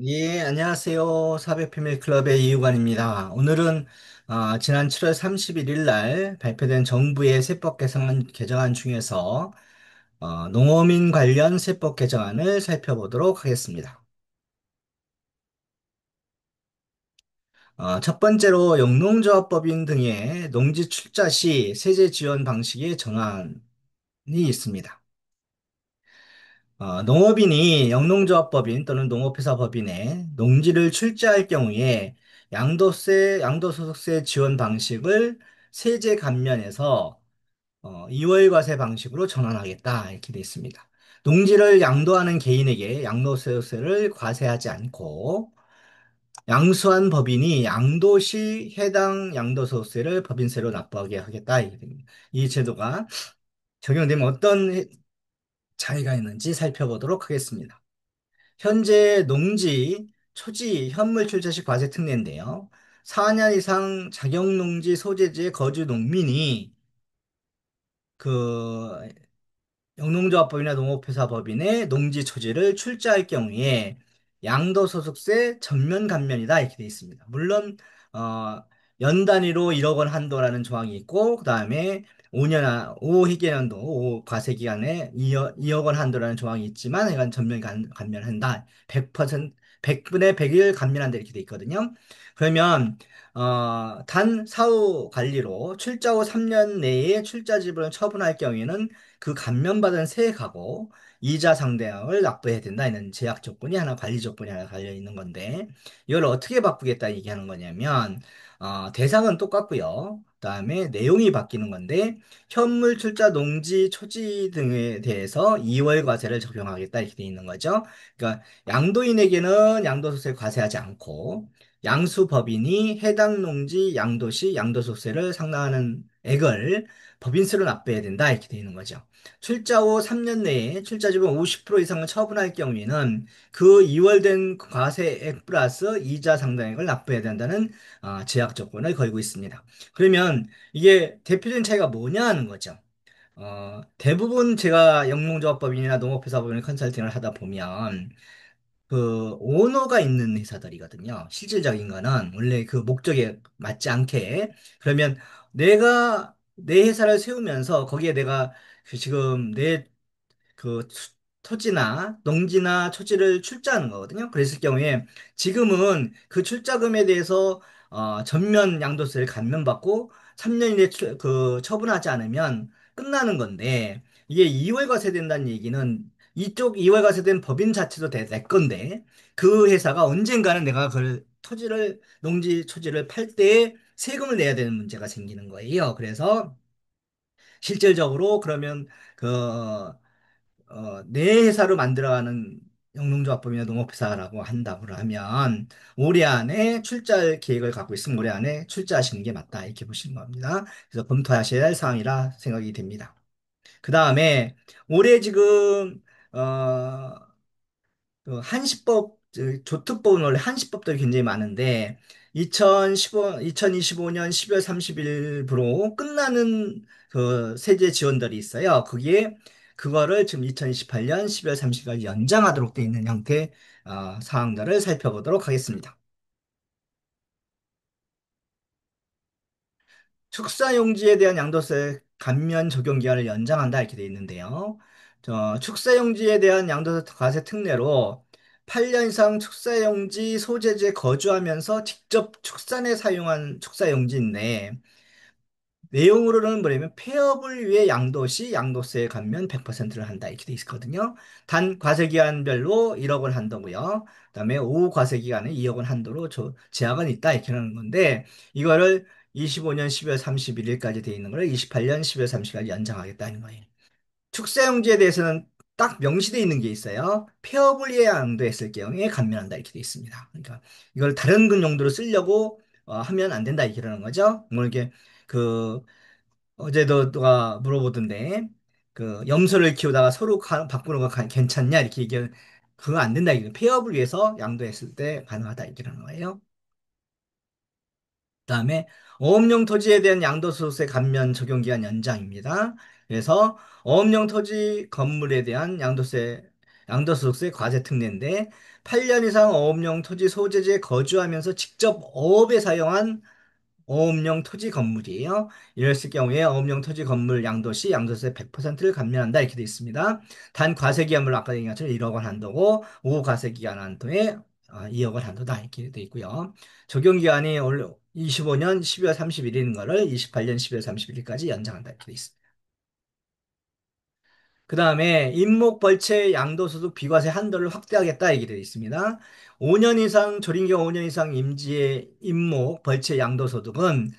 예, 안녕하세요. 사백피밀클럽의 이유관입니다. 오늘은 지난 7월 31일 날 발표된 정부의 세법 개정안 중에서 농어민 관련 세법 개정안을 살펴보도록 하겠습니다. 첫 번째로 영농조합법인 등의 농지 출자 시 세제 지원 방식의 전환이 있습니다. 농업인이 영농조합법인 또는 농업회사법인에 농지를 출자할 경우에 양도소득세 지원 방식을 세제 감면에서 이월과세 방식으로 전환하겠다 이렇게 돼 있습니다. 농지를 양도하는 개인에게 양도소득세를 과세하지 않고 양수한 법인이 양도 시 해당 양도소득세를 법인세로 납부하게 하겠다 이게 됩니다. 이 제도가 적용되면 어떤 차이가 있는지 살펴보도록 하겠습니다. 현재 농지, 초지, 현물 출자식 과세 특례인데요. 4년 이상 자격농지 소재지의 거주 농민이 그 영농조합법이나 농업회사법인의 농지 초지를 출자할 경우에 양도소득세 전면 감면이다 이렇게 돼 있습니다. 물론 어, 연 단위로 1억 원 한도라는 조항이 있고 그다음에 5회계연도 5과세기간에 2억 원 한도라는 조항이 있지만 이건 전면 감면한다. 100% 100분의 100일 감면한다 이렇게 돼 있거든요. 그러면 단 사후 관리로 출자 후 3년 내에 출자 지분을 처분할 경우에는 그 감면받은 세액하고 이자 상대액을 납부해야 된다. 이런 제약 조건이 하나, 관리 조건이 하나 달려 있는 건데, 이걸 어떻게 바꾸겠다 얘기하는 거냐면, 대상은 똑같고요. 그다음에 내용이 바뀌는 건데, 현물 출자 농지, 초지 등에 대해서 2월 과세를 적용하겠다. 이렇게 돼 있는 거죠. 그러니까 양도인에게는 양도소득세 과세하지 않고, 양수법인이 해당 농지 양도시 양도소득세를 상당하는 액을 법인세로 납부해야 된다 이렇게 되어 있는 거죠. 출자 후 3년 내에 출자 지분 50% 이상을 처분할 경우에는 그 이월된 과세액 플러스 이자 상당액을 납부해야 된다는 제약 조건을 걸고 있습니다. 그러면 이게 대표적인 차이가 뭐냐 하는 거죠. 대부분 제가 영농조합법인이나 농업회사법인 컨설팅을 하다 보면 그 오너가 있는 회사들이거든요. 실질적인 거는 원래 그 목적에 맞지 않게 그러면 내가 내 회사를 세우면서 거기에 내가 그 지금 내 그 토지나 농지나 초지를 출자하는 거거든요. 그랬을 경우에 지금은 그 출자금에 대해서 전면 양도세를 감면받고 3년 이내 그 처분하지 않으면 끝나는 건데 이게 2월 과세된다는 얘기는 이쪽 2월 과세된 법인 자체도 내 건데 그 회사가 언젠가는 내가 그 토지를 농지 초지를 팔 때에 세금을 내야 되는 문제가 생기는 거예요. 그래서 실질적으로 그러면 내 회사로 만들어가는 영농조합법이나 농업회사라고 한다고 하면 올해 안에 출자할 계획을 갖고 있으면 올해 안에 출자하시는 게 맞다 이렇게 보시는 겁니다. 그래서 검토하셔야 할 사항이라 생각이 됩니다. 그 다음에 올해 지금 어, 그 한시법, 조특법은 원래 한시법들이 굉장히 많은데, 2025년 12월 30일부로 끝나는 그 세제 지원들이 있어요. 그거를 지금 2028년 12월 30일까지 연장하도록 되어 있는 형태, 사항들을 살펴보도록 하겠습니다. 축사용지에 대한 양도세 감면 적용 기한을 연장한다 이렇게 돼 있는데요. 축사용지에 대한 양도세 과세 특례로 8년 이상 축사용지 소재지에 거주하면서 직접 축산에 사용한 축사용지인데 내용으로는 뭐냐면 폐업을 위해 양도시 양도세 감면 100%를 한다 이렇게 돼 있거든요. 단 과세기간별로 1억 원 한도고요. 그다음에 5과세기간에 2억 원 한도로 제약은 있다 이렇게 하는 건데 이거를 25년 12월 31일까지 돼 있는 걸 28년 12월 30일까지 연장하겠다는 거예요. 축사용지에 대해서는 딱 명시되어 있는 게 있어요. 폐업을 위해 양도했을 경우에 감면한다 이렇게 돼 있습니다. 그러니까 이걸 다른 그 용도로 쓰려고 하면 안 된다 이렇게 하는 거죠. 뭐 이렇게 그 어제도 누가 물어보던데 그 염소를 키우다가 서로 바꾸는 거 괜찮냐 이렇게 얘기하면 그거 안 된다 이게 폐업을 위해서 양도했을 때 가능하다 이렇게 하는 거예요. 그다음에 어업용 토지에 대한 양도소득세 감면 적용 기한 연장입니다. 그래서 어업용 토지 건물에 대한 양도세 양도소득세 과세 특례인데 8년 이상 어업용 토지 소재지에 거주하면서 직접 어업에 사용한 어업용 토지 건물이에요. 이랬을 경우에 어업용 토지 건물 양도시 양도세 100%를 감면한다 이렇게 되어 있습니다. 단 과세기한물 아까 얘기한 것처럼 1억 원 한도고 5 과세기간 한도에 2억 원 한도다 이렇게 되어 있고요. 적용기한이 올 25년 12월 31일인 거를 28년 12월 31일까지 연장한다 이렇게 되어 있습니다. 그 다음에 임목벌채 양도소득 비과세 한도를 확대하겠다 얘기 되어 있습니다. 5년 이상 조린경 5년 이상 임지의 임목 벌채 양도소득은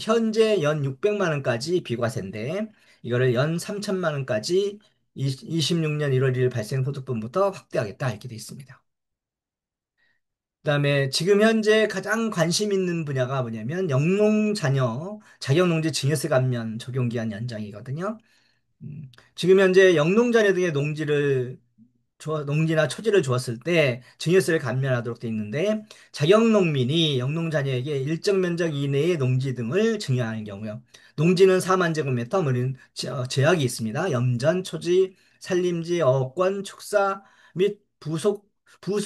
현재 연 600만 원까지 비과세인데 이거를 연 3천만 원까지 26년 1월 1일 발생 소득분부터 확대하겠다 이렇게 되어 있습니다. 그다음에 지금 현재 가장 관심 있는 분야가 뭐냐면 영농자녀 자격농지 증여세 감면 적용기한 연장이거든요. 지금 현재 영농자녀 등의 농지나 초지를 주었을 때 증여세를 감면하도록 돼 있는데 자격농민이 영농자녀에게 일정 면적 이내의 농지 등을 증여하는 경우요. 농지는 4만 제곱미터, 제약이 있습니다. 염전, 초지, 산림지, 어권, 축사 및 부수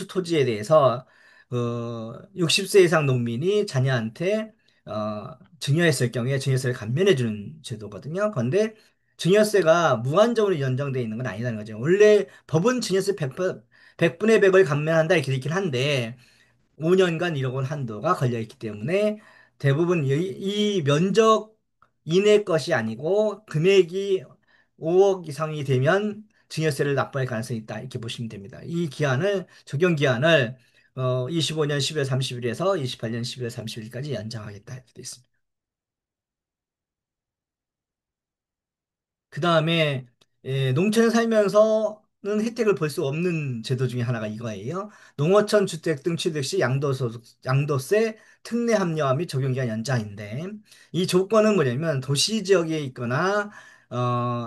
토지에 대해서 60세 이상 농민이 자녀한테 증여했을 경우에 증여세를 감면해주는 제도거든요. 그런데 증여세가 무한정으로 연장되어 있는 건 아니라는 거죠. 원래 법은 증여세 100분의 100을 감면한다 이렇게 돼 있긴 한데 5년간 1억 원 한도가 걸려 있기 때문에 대부분 이 면적 이내 것이 아니고 금액이 5억 이상이 되면 증여세를 납부할 가능성이 있다 이렇게 보시면 됩니다. 이 적용 기한을 25년 10월 30일에서 28년 10월 30일까지 연장하겠다 이렇게 돼 있습니다. 그 다음에 농촌에 살면서는 혜택을 볼 수 없는 제도 중에 하나가 이거예요. 농어촌 주택 등 취득 시 양도세 특례 합리화 및 적용기한 연장인데 이 조건은 뭐냐면 도시 지역에 있거나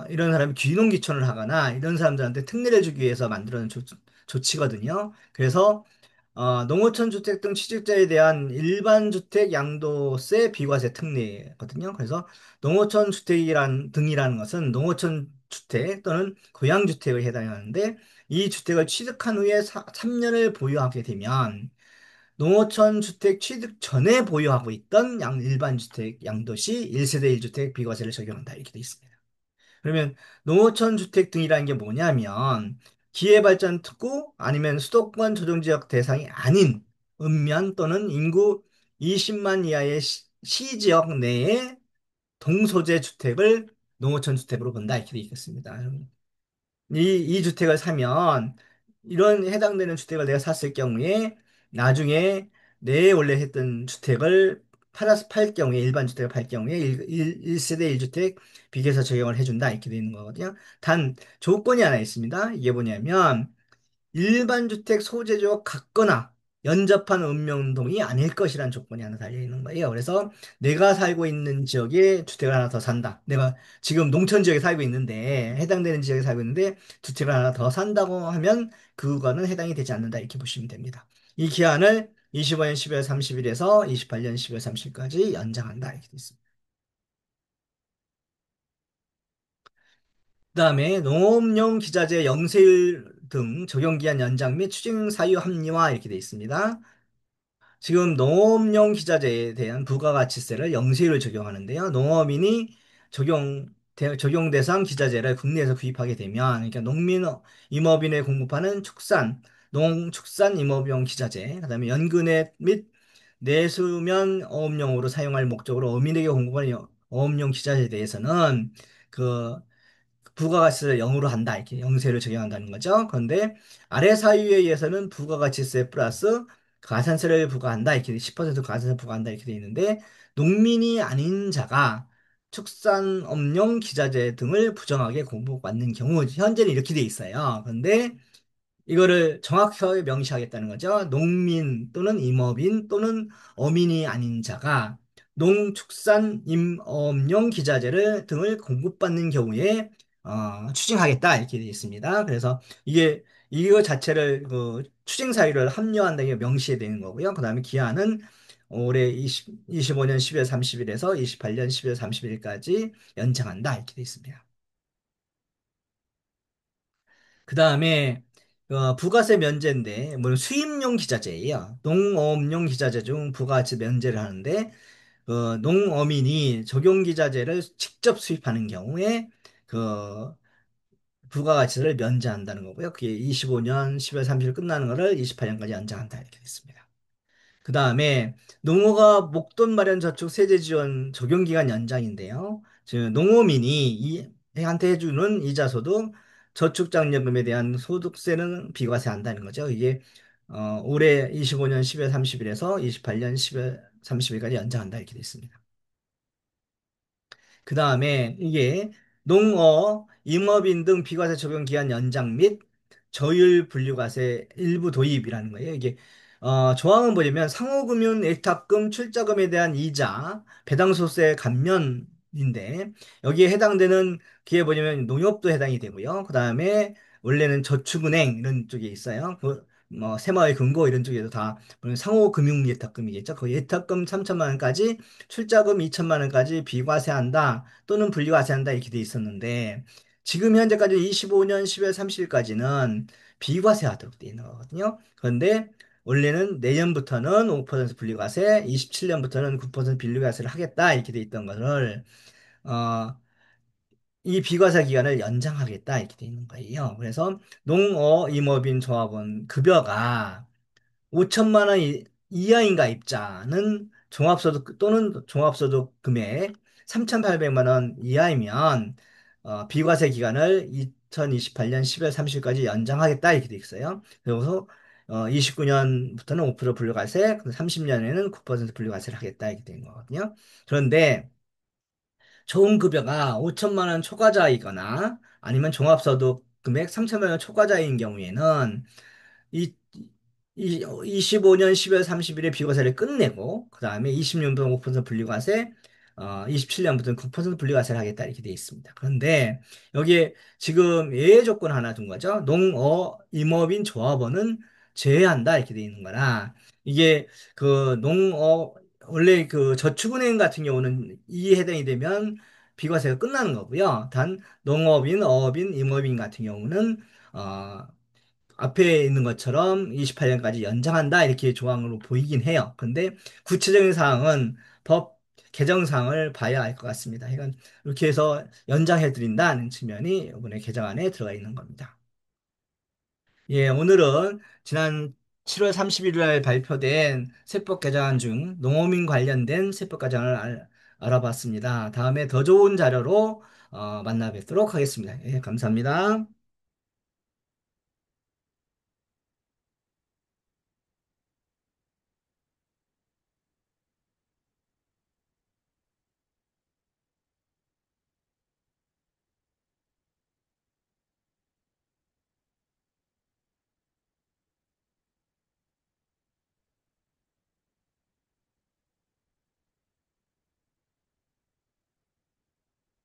이런 사람이 귀농귀촌을 하거나 이런 사람들한테 특례를 주기 위해서 만들어낸 조치거든요. 그래서 농어촌 주택 등 취직자에 대한 일반 주택 양도세 비과세 특례거든요. 그래서 농어촌 주택이란 등이라는 것은 농어촌 주택 또는 고양 주택에 해당하는데 이 주택을 취득한 후에 3년을 보유하게 되면 농어촌 주택 취득 전에 보유하고 있던 일반 주택 양도시 1세대 1주택 비과세를 적용한다 이렇게 되어 있습니다. 그러면 농어촌 주택 등이라는 게 뭐냐면 기회발전특구 아니면 수도권 조정지역 대상이 아닌 읍면 또는 인구 20만 이하의 시지역 내에 동소재 주택을 농어촌 주택으로 본다 이렇게 되어 있겠습니다. 이 주택을 사면 이런 해당되는 주택을 내가 샀을 경우에 나중에 내 원래 했던 주택을 팔 경우에 일반 주택을 팔 경우에 1세대 1주택 비교해서 적용을 해준다 이렇게 되는 거거든요. 단 조건이 하나 있습니다. 이게 뭐냐면 일반 주택 소재지와 같거나 연접한 읍면동이 아닐 것이라는 조건이 하나 달려 있는 거예요. 그래서 내가 살고 있는 지역에 주택을 하나 더 산다. 내가 지금 농촌 지역에 살고 있는데 해당되는 지역에 살고 있는데 주택을 하나 더 산다고 하면 그거는 해당이 되지 않는다. 이렇게 보시면 됩니다. 이 기한을 25년 12월 30일에서 28년 12월 30일까지 연장한다. 이렇게 되어 있습니다. 그다음에 농업용 기자재 영세율 등 적용기한 연장 및 추징 사유 합리화 이렇게 되어 있습니다. 지금 농업용 기자재에 대한 부가가치세를 영세율을 적용하는데요. 농업인이 적용 대상 기자재를 국내에서 구입하게 되면, 그러니까 임업인에 공급하는 농축산 임업용 기자재, 그다음에 연근액 및 내수면 어업용으로 사용할 목적으로 어민에게 공급하는 어업용 기자재에 대해서는 그 부가가치세를 0으로 한다. 이렇게 영세를 적용한다는 거죠. 그런데 아래 사유에 의해서는 부가가치세 플러스 가산세를 부과한다. 이렇게 10% 가산세 부과한다. 이렇게 돼 있는데 농민이 아닌 자가 축산업용 기자재 등을 부정하게 공급받는 경우 현재는 이렇게 돼 있어요. 그런데 이거를 정확하게 명시하겠다는 거죠. 농민 또는 임업인 또는 어민이 아닌 자가 농축산 임업용 기자재를 등을 공급받는 경우에 추징하겠다 이렇게 되어 있습니다. 그래서 이거 자체를 추징 사유를 합리화한다는 게 명시해 되는 거고요. 그다음에 기한은 올해 25년 10월 30일에서 28년 10월 31일까지 연장한다 이렇게 되어 있습니다. 그다음에 부가세 면제인데, 뭐 수입용 기자재예요. 농업용 기자재 중 부가세 면제를 하는데, 농어민이 적용기자재를 직접 수입하는 경우에 그 부가가치를 면제한다는 거고요. 그게 25년 10월 30일 끝나는 거를 28년까지 연장한다 이렇게 됐습니다. 그 다음에 농어가 목돈 마련 저축 세제 지원 적용 기간 연장인데요. 즉 농어민이 한테 해주는 이자 소득 저축장려금에 대한 소득세는 비과세한다는 거죠. 이게 올해 25년 10월 30일에서 28년 10월 30일까지 연장한다 이렇게 됐습니다. 그 다음에 이게 농어, 임업인 등 비과세 적용 기한 연장 및 저율 분류과세 일부 도입이라는 거예요. 이게 조항은 뭐냐면 상호금융 예탁금 출자금에 대한 이자, 배당소세 감면인데 여기에 해당되는 그게 뭐냐면 농협도 해당이 되고요. 그 다음에 원래는 저축은행 이런 쪽에 있어요. 뭐 새마을 금고 이런 쪽에도 다 물론 상호금융 예탁금이겠죠. 그 예탁금 3천만 원까지 출자금 2천만 원까지 비과세한다 또는 분리과세한다 이렇게 돼 있었는데 지금 현재까지 25년 10월 30일까지는 비과세하도록 돼 있는 거거든요. 그런데 원래는 내년부터는 5% 분리과세, 27년부터는 9% 분리과세를 하겠다 이렇게 돼 있던 것을 어, 이 비과세 기간을 연장하겠다 이렇게 돼 있는 거예요. 그래서 농어임업인 조합원 급여가 5천만 원 이하인 가입자는 종합소득 또는 종합소득 금액 3,800만 원 이하이면 비과세 기간을 2028년 10월 30일까지 연장하겠다 이렇게 돼 있어요. 그래서 29년부터는 5% 분류과세, 30년에는 9% 분류과세를 하겠다 이렇게 된 거거든요. 그런데 좋은 급여가 5천만 원 초과자이거나 아니면 종합소득 금액 3천만 원 초과자인 경우에는 이, 25년 10월 30일에 비과세를 끝내고 그 다음에 20년부터 5% 분리과세 27년부터는 9% 분리과세를 하겠다 이렇게 돼 있습니다. 그런데 여기에 지금 예외 조건 하나 둔 거죠. 농어 임업인 조합원은 제외한다 이렇게 돼 있는 거라 이게 원래 그 저축은행 같은 경우는 이 해당이 되면 비과세가 끝나는 거고요. 단 농업인, 어업인, 임업인 같은 경우는 어, 앞에 있는 것처럼 28년까지 연장한다 이렇게 조항으로 보이긴 해요. 근데 구체적인 사항은 법 개정사항을 봐야 알 것 같습니다. 그러니까 이렇게 해서 연장해 드린다는 측면이 이번에 개정안에 들어가 있는 겁니다. 예, 오늘은 지난 7월 31일 날 발표된 세법 개정안 중 농어민 관련된 세법 개정안을 알아봤습니다. 다음에 더 좋은 자료로 만나 뵙도록 하겠습니다. 예, 감사합니다.